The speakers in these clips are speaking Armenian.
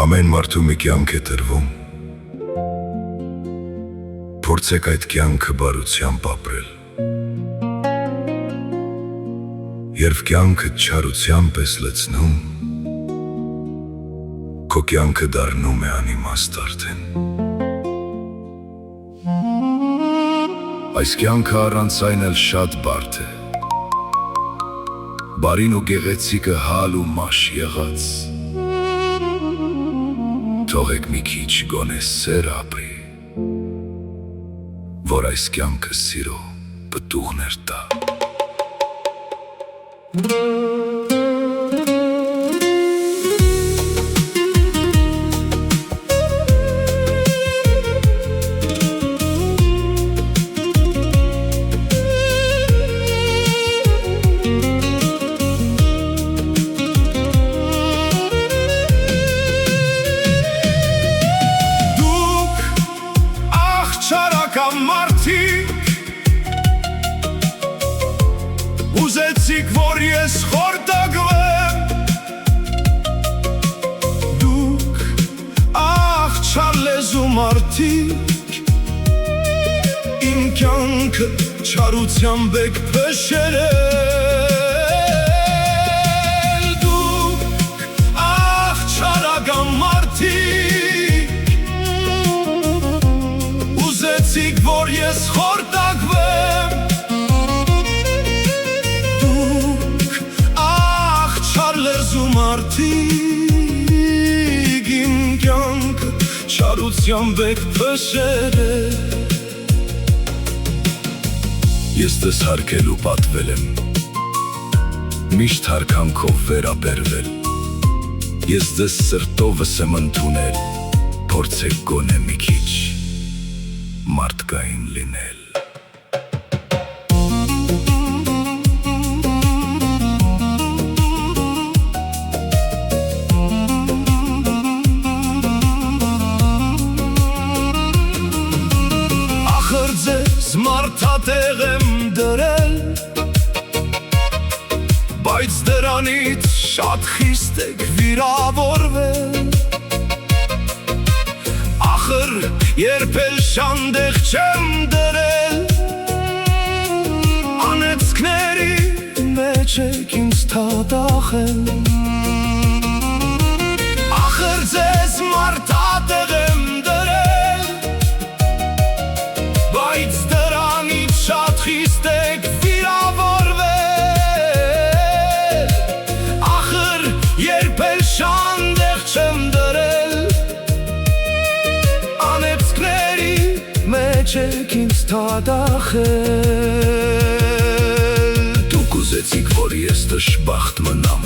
Ամեն մարդու մի կյանք է տրվում, փորձեք այդ կյանքը բարությամբ ապրել։ Երբ կյանքը չարությամբ ես լցնում, քո կյանքը դառնում է անիմաստ արդեն։ Այս կյանքը առանց այն էլ շատ բարդ է, բարին ու գեղեցիկը հալ ու մաշ եղած։ Թողեք մի քիչ գոնե սեր ապրի, որ այս կյանքը սիրո պտուղներ տա։ Ուզեցիք, որ ես խորտակվեմ, դուք աղջար լեզու մարդիկ, իմ կյանքը չարությամբ եք փշերել, դուք աղջարական մարդիկ, ուզեցիք, որ ես խորտակվեմ, մարդիկ իմ կյանքը չարությամբ եք փշերել։ Ես դες հարգելու պատվել եմ, միշտ հարկանքով վերաբերվել, ես դες սրտովս եմ ընդունել, փորձեք գոնե մի քիչ մարդկային լինել։ Մարդատեղ եմ դրել, բայց դրանից շատ խիստ եք վիրավորվել, ախր երբ էլ շանդեղ չեմ դրել, անեծքների մեջ եք ինձ թադախել, ախր ձեզ մարդատեղ եմ դրել, բայց շատ խիստ եք վիրավորվել, ախր երբ էլ շանդեղ չեմ դրել, անեծքների մեջ եք ինձ թադախել։ Դուք ուզեցիք, որ ես դժբախտ մնամ,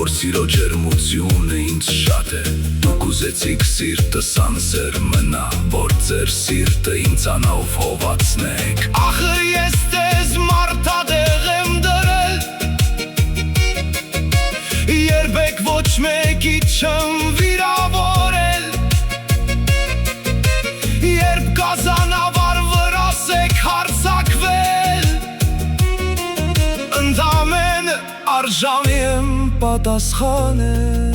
որ սիրո ջերմությունը ինձ շատ է, դուք ուզեցիք սիրտս անսեր մնա, որ ձեր սիրտը ինձ անով հովացնեք, ախր ես ձեզ մարդատեղ եմ դրել, երբեք ոչ մեկի չեմ վիրավորել, երբ գազանավար վրաս եք հարձակվել, ընդամենը արժանի եմ պատասխանել։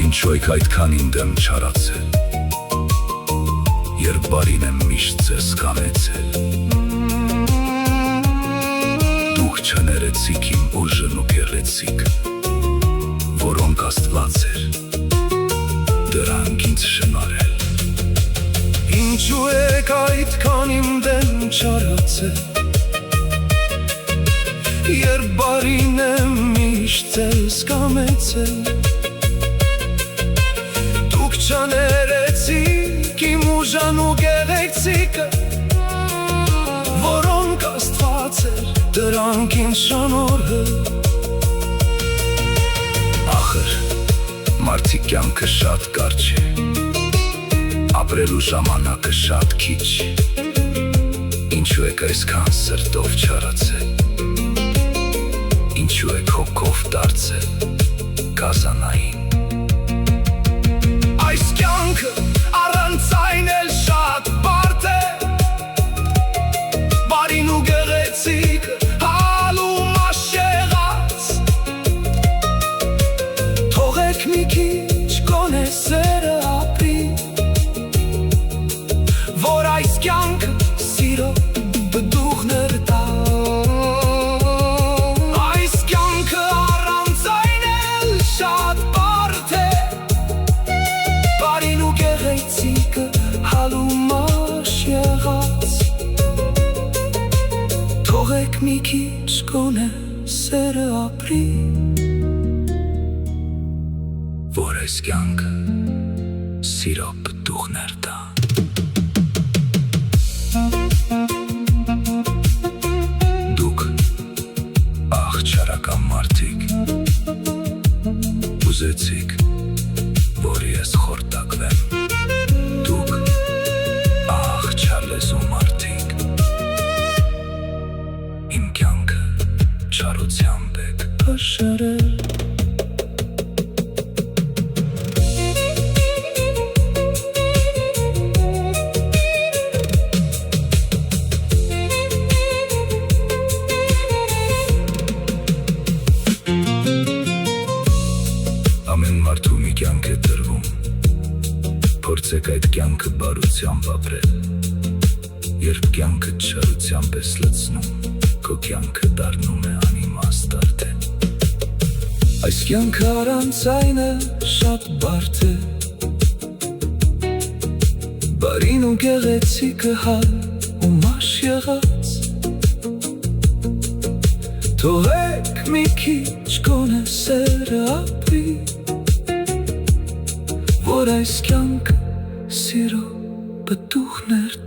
Ինչու եք այդքան իմ դեմ չարացել, երբ բարին եմ միշտ ձեզ կանեցել, դուք չներեցիք իմ ուժն ու գեղեցիկը, որոնք Աստված էր դրանք ինձ շնորհել։ Ինչու եք այդքան իմ դեմ չարացել, երբ բարին եմ միշտ ձեզ կանեցել, չներեցիք իմ ուժն ու գեղեցիկը, որոնք Աստված էր դրանք ինձ շնորհել, ախր մարդիկ կյանքը շատ կարճ է, ապրելու ժամանակը շատ քիչ, ինչու եք այսքան սրտով չարացել, ինչու եք հոգով դարձել գազանային, կյանքը առանց այն էլ շատ բարդ է Բարին ու գեղեցիկը հալում աշեղած Թողեք մի քիչ գոնե սերը ապրի Որ այս կյանքը սիրո բդուղներ տա Այս կյանքը առանց այն էլ շատ բարդ է Բարին ու գեղեցիկը հալում աշեղած Թողեք մի քիչ գոնե սերը ապրի Որ այս կյանքը սիրո բդուղներ տա Դուք աղջարական մարդիկ Ուզեցիք, որ ես խորտակվեմ Դուք աղջար լեզու մարդիկ Իմ կյանքը չարությամբ եք Փշրել Ամեն մարդու մի կյանք է տրվում Փորձեք այդ կյանքը բարությամբ ապրել Երբ կյանքը չարությամբ ես լցնում Քո կյանքը դառնում է անիմաստ արդեն Այս կյանքը առանց այն է շատ բարդ է Բարին ու գեղեցիկը հալում աշեղած Թողեք մի քիչ գոնե սերը ապրի Որ այս կյանքը սիրո բդուղներ